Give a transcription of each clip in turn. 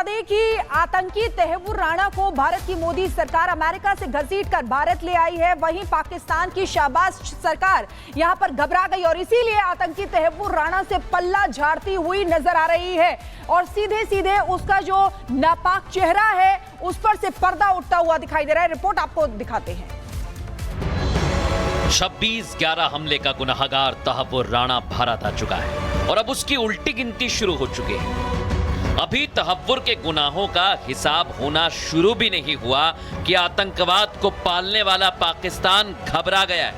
दें कि आतंकी तहव्वुर राणा को भारत की मोदी सरकार अमेरिका से घसीटकर भारत ले आई है। वहीं पाकिस्तान की शाहबाज सरकार यहां पर घबरा गई और इसीलिए आतंकी तहव्वुर राणा से पल्ला झाड़ती हुई नजर आ रही है और सीधे सीधे उसका जो नापाक चेहरा है उस पर से पर्दा उठता हुआ दिखाई दे रहा है। रिपोर्ट आपको दिखाते हैं। 26/11 हमले का गुनाहगार तहव्वुर राणा भारत आ चुका है और अब उसकी उल्टी गिनती शुरू हो चुकी है। अभी तहव्वुर के गुनाहों का हिसाब होना शुरू भी नहीं हुआ कि आतंकवाद को पालने वाला पाकिस्तान घबरा गया है।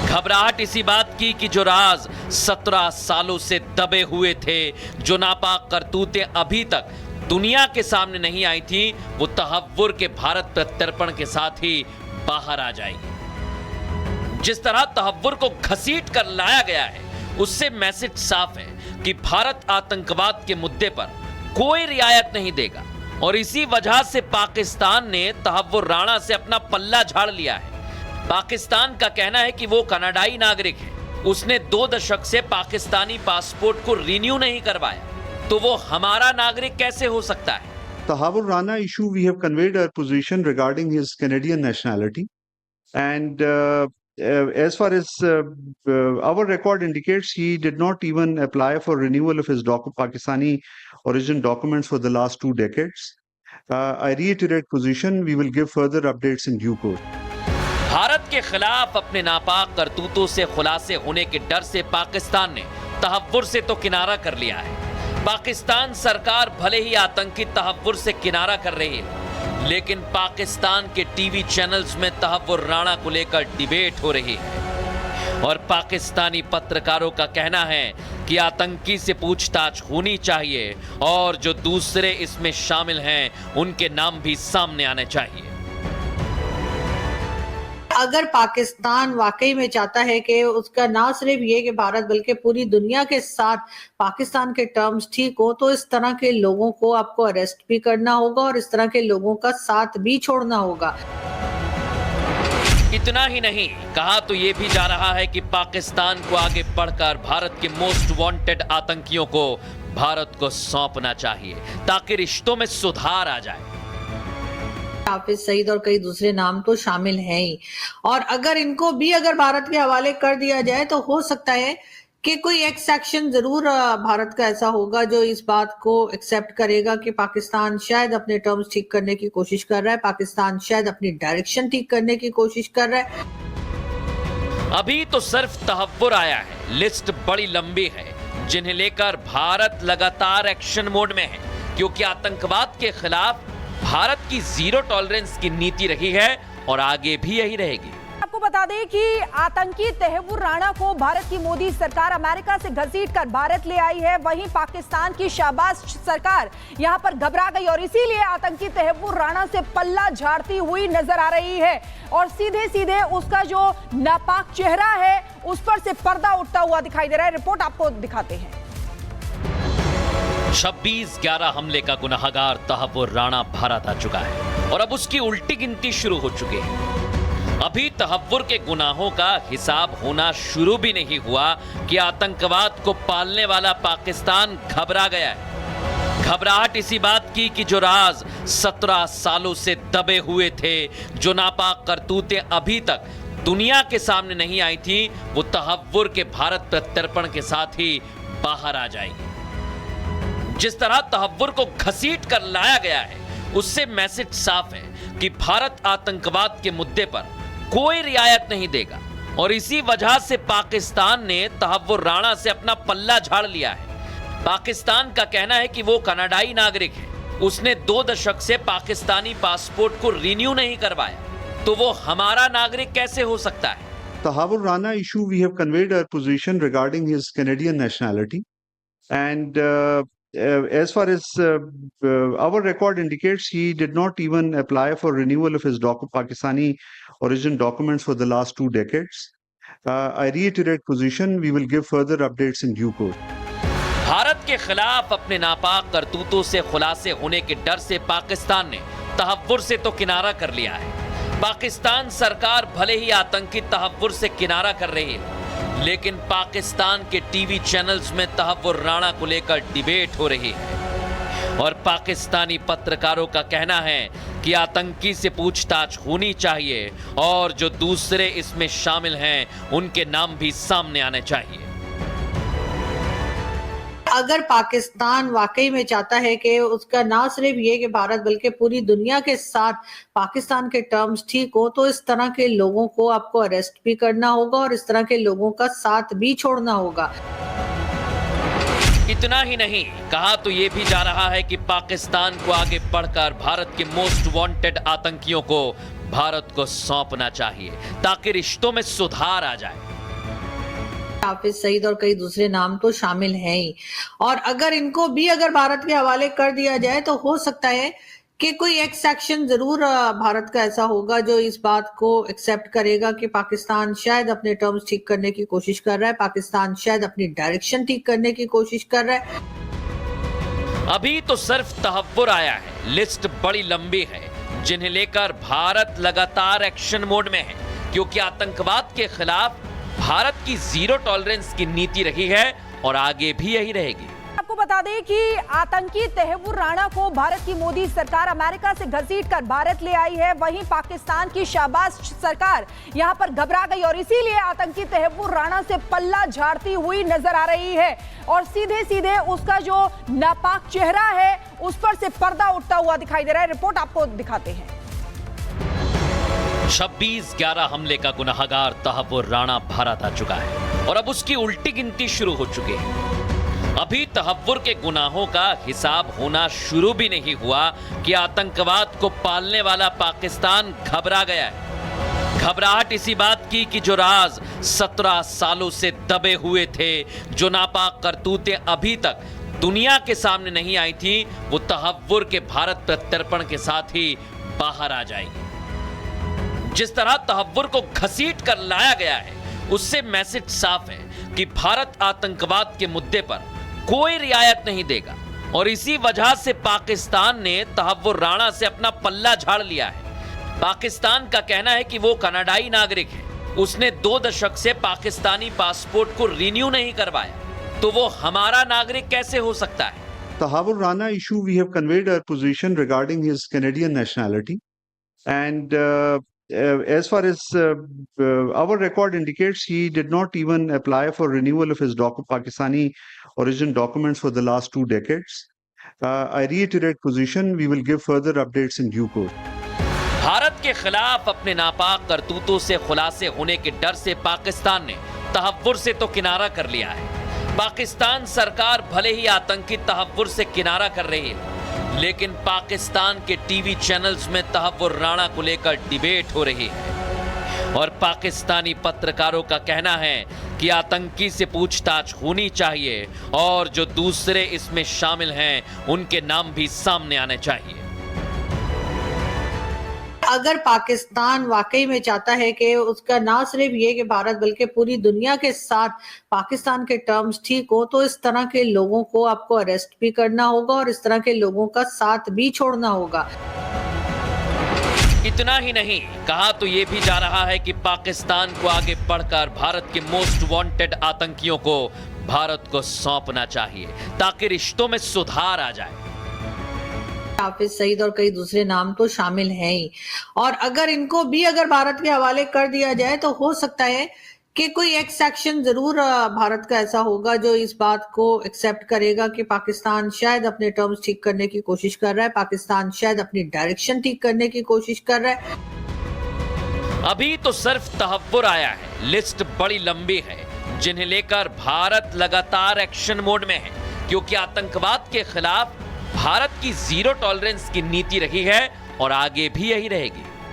घबराहट इसी बात की कि जो राज 17 सालों से दबे हुए थे, जो नापाक करतूतें अभी तक दुनिया के सामने नहीं आई थी, वो तहव्वुर के भारत प्रत्यर्पण के साथ ही बाहर आ जाएगी। जिस तरह तहव्वुर को घसीट कर लाया गया है, उससे मैसेज साफ है कि भारत आतंकवाद के मुद्दे पर कोई रियायत नहीं देगा और इसी वजह से पाकिस्तान ने तहव्वुर राणा से अपना पल्ला झाड़ लिया है। पाकिस्तान का कहना है कि वो कनाडाई नागरिक है, उसने 2 दशक से पाकिस्तानी पासपोर्ट को रिन्यू नहीं करवाया, तो वो हमारा नागरिक कैसे हो सकता है? Tahawwur Rana issue, we have conveyed our position regarding his Canadian nationality, and as far as our record indicates, he did not even apply for renewal of his Pakistani origin documents for the last 2 decades. I reiterate position, we will give further updates in due course. Bharat के खिलाफ अपने नापाक करतूतों से खुलासे होने के डर से पाकिस्तान ने तहव्वुर से तो किनारा कर लिया है। पाकिस्तान सरकार भले ही आतंकी तहव्वुर से किनारा कर रही है, लेकिन पाकिस्तान के टीवी चैनल्स में तहव्वुर राणा को लेकर डिबेट हो रही है और पाकिस्तानी पत्रकारों का कहना है कि आतंकी से पूछताछ होनी चाहिए और जो दूसरे इसमें शामिल हैं उनके नाम भी सामने आने चाहिए। अगर पाकिस्तान वाकई में चाहता है कि उसका ना सिर्फ ये कि भारत बल्कि पूरी दुनिया के साथ पाकिस्तान के टर्म्स ठीक हो, तो इस तरह के लोगों को आपको अरेस्ट भी करना होगा और इस तरह के लोगों का साथ भी छोड़ना होगा। इतना ही नहीं, कहा तो ये भी जा रहा है कि पाकिस्तान को आगे बढ़कर भारत के मोस्ट वांटेड आतंकियों को भारत को सौंपना चाहिए ताकि रिश्तों में सुधार आ जाए। हाफिज सईद और कई दूसरे नाम तो शामिल हैं ही, और अगर इनको भी भारत के हवाले कर दिया जाए तो हो सकता है कि कोई एक सेक्शन जरूर भारत का ऐसा होगा जो इस बात को एक्सेप्ट करेगा कि पाकिस्तान शायद अपने टर्म्स ठीक करने की कोशिश कर रहा है, पाकिस्तान शायद अपनी डायरेक्शन ठीक करने की कोशिश कर रहा है। अभी तो सिर्फ तहव्वुर आया है, लिस्ट बड़ी लंबी है जिन्हें लेकर भारत लगातार एक्शन मोड में है, क्योंकि आतंकवाद के खिलाफ भारत की जीरो टॉलरेंस की नीति रही है और आगे भी यही रहेगी। आपको बता दें कि आतंकी तहव्वुर राणा को भारत की मोदी सरकार अमेरिका से घसीटकर भारत ले आई है। वहीं पाकिस्तान की शाहबाज सरकार यहां पर घबरा गई और इसीलिए आतंकी तहव्वुर राणा से पल्ला झाड़ती हुई नजर आ रही है और सीधे सीधे उसका जो नापाक चेहरा है उस पर से पर्दा उठता हुआ दिखाई दे रहा है। रिपोर्ट आपको दिखाते हैं। 26/11 हमले का गुनाहगार तहव्वुर राणा भारत आ चुका है और अब उसकी उल्टी गिनती शुरू हो चुकी है। अभी तहव्वुर के गुनाहों का हिसाब होना शुरू भी नहीं हुआ कि आतंकवाद को पालने वाला पाकिस्तान घबरा गया है। घबराहट इसी बात की कि जो राज 17 सालों से दबे हुए थे, जो नापाक करतूतें अभी तक दुनिया के सामने नहीं आई थी, वो तहव्वुर के भारत प्रत्यर्पण के साथ ही बाहर आ जाएगी। जिस तरह तहव्वुर को घसीट कर लाया गया है, उससे मैसेज साफ है कि भारत आतंकवाद के मुद्दे पर कोई रियायत नहीं देगा और इसी वजह से पाकिस्तान ने तहव्वुर राणा से अपना पल्ला झाड़ लिया है। पाकिस्तान का कहना है कि वो कनाडाई नागरिक है, उसने 2 दशक से पाकिस्तानी पासपोर्ट को रिन्यू नहीं करवाया, तो वो हमारा नागरिक कैसे हो सकता है? Tahawwur Rana issue, we have conveyed our position regarding his Canadian nationality, and as far as our record indicates, he did not even apply for renewal of his Pakistani origin documents for the last 2 decades. I reiterate position, we will give further updates in due course. Bharat के खिलाफ अपने नापाक करतूतों से खुलासे होने के डर से पाकिस्तान ने तहव्वुर से तो किनारा कर लिया है। पाकिस्तान सरकार भले ही आतंकी तहव्वुर से किनारा कर रही है, लेकिन पाकिस्तान के टीवी चैनल्स में तहव्वुर राणा को लेकर डिबेट हो रही है और पाकिस्तानी पत्रकारों का कहना है कि आतंकी से पूछताछ होनी चाहिए और जो दूसरे इसमें शामिल हैं उनके नाम भी सामने आने चाहिए। अगर पाकिस्तान वाकई में चाहता है कि उसका ना सिर्फ ये कि भारत बल्कि पूरी दुनिया के साथ पाकिस्तान के टर्म्स ठीक हो, तो इस तरह के लोगों को आपको अरेस्ट भी करना होगा और इस तरह के लोगों का साथ भी छोड़ना होगा। इतना ही नहीं, कहा तो ये भी जा रहा है कि पाकिस्तान को आगे बढ़कर भारत के मोस्ट वांटेड आतंकियों को भारत को सौंपना चाहिए ताकि रिश्तों में सुधार आ जाए। हाफिज सईद और कई दूसरे नाम तो शामिल हैं ही, और अगर इनको भी भारत के हवाले कर दिया जाए तो हो सकता है कि कोई एक सेक्शन जरूर भारत का ऐसा होगा जो इस बात को एक्सेप्ट करेगा कि पाकिस्तान शायद अपने टर्म्स ठीक करने की कोशिश कर रहा है, पाकिस्तान शायद अपनी डायरेक्शन ठीक करने की कोशिश कर रहा है। अभी तो सिर्फ तहव्वुर आया है, लिस्ट बड़ी लंबी है जिन्हें लेकर भारत लगातार एक्शन मोड में है, क्योंकि आतंकवाद के खिलाफ भारत की जीरो टॉलरेंस की नीति रही है और आगे भी यही रहेगी। आपको बता दें कि आतंकी तहव्वुर राणा को भारत की मोदी सरकार अमेरिका से घसीटकर भारत ले आई है। वहीं पाकिस्तान की शाहबाज सरकार यहां पर घबरा गई और इसीलिए आतंकी तहव्वुर राणा से पल्ला झाड़ती हुई नजर आ रही है और सीधे सीधे उसका जो नापाक चेहरा है उस पर से पर्दा उठता हुआ दिखाई दे रहा है। रिपोर्ट आपको दिखाते हैं। 26/11 हमले का गुनाहगार तहव्वुर राणा भारत आ चुका है और अब उसकी उल्टी गिनती शुरू हो चुकी है। अभी तहव्वुर के गुनाहों का हिसाब होना शुरू भी नहीं हुआ कि आतंकवाद को पालने वाला पाकिस्तान घबरा गया है। घबराहट इसी बात की कि जो राज 17 सालों से दबे हुए थे, जो नापाक करतूतें अभी तक दुनिया के सामने नहीं आई थी, वो तहव्वुर के भारत प्रत्यर्पण के साथ ही बाहर आ जाएगी। जिस तरह तहव्वुर को घसीट कर लाया गया है उससे मैसेज साफ है कि भारत आतंकवाद के मुद्दे पर कोई रियायत नहीं देगा और इसी वजह से पाकिस्तान ने तहव्वुर राणा से अपना पल्ला झाड़ लिया है। पाकिस्तान का कहना है कि वो कनाडाई नागरिक है, उसने 2 दशक से पाकिस्तानी पासपोर्ट को रिन्यू नहीं करवाया, तो वो हमारा नागरिक कैसे हो सकता है। Tahawwur Rana issue, we have conveyed our position regarding his Canadian nationality. And as far as our record indicates, he did not even apply for renewal of his Pakistani origin documents for the last 2 decades. I reiterate position, we will give further updates in due course. Bharat के खिलाफ अपने नापाक करतूतों से खुलासे होने के डर से पाकिस्तान ने तहव्वुर से तो किनारा कर लिया है। पाकिस्तान सरकार भले ही आतंकी तहव्वुर से किनारा कर रही है, लेकिन पाकिस्तान के टीवी चैनल्स में तहव्वुर राणा को लेकर डिबेट हो रही है और पाकिस्तानी पत्रकारों का कहना है कि आतंकी से पूछताछ होनी चाहिए और जो दूसरे इसमें शामिल हैं उनके नाम भी सामने आने चाहिए। अगर पाकिस्तान वाकई में चाहता है कि उसका ना सिर्फ ये कि भारत बल्कि पूरी दुनिया के साथ पाकिस्तान के टर्म्स ठीक हो, तो इस तरह के लोगों को आपको अरेस्ट भी करना होगा और इस तरह के लोगों का साथ भी छोड़ना होगा। इतना ही नहीं, कहा तो ये भी जा रहा है कि पाकिस्तान को आगे बढ़कर भारत के मोस्ट वांटेड आतंकियों को भारत को सौंपना चाहिए ताकि रिश्तों में सुधार आ जाए। हाफिज सईद और कई दूसरे नाम तो शामिल हैं ही, और अगर इनको भी भारत के हवाले कर दिया जाए तो हो सकता है कि कोई एक सेक्शन जरूर भारत का ऐसा होगा जो इस बात को एक्सेप्ट करेगा कि पाकिस्तान शायद अपने टर्म्स ठीक करने की कोशिश कर रहा है, पाकिस्तान शायद अपनी डायरेक्शन ठीक करने की कोशिश कर रहा है। अभी तो सिर्फ तहव्वुर आया है, लिस्ट बड़ी लंबी है जिन्हें लेकर भारत लगातार एक्शन मोड में है, क्योंकि आतंकवाद के खिलाफ भारत की जीरो टॉलरेंस की नीति रही है और आगे भी यही रहेगी।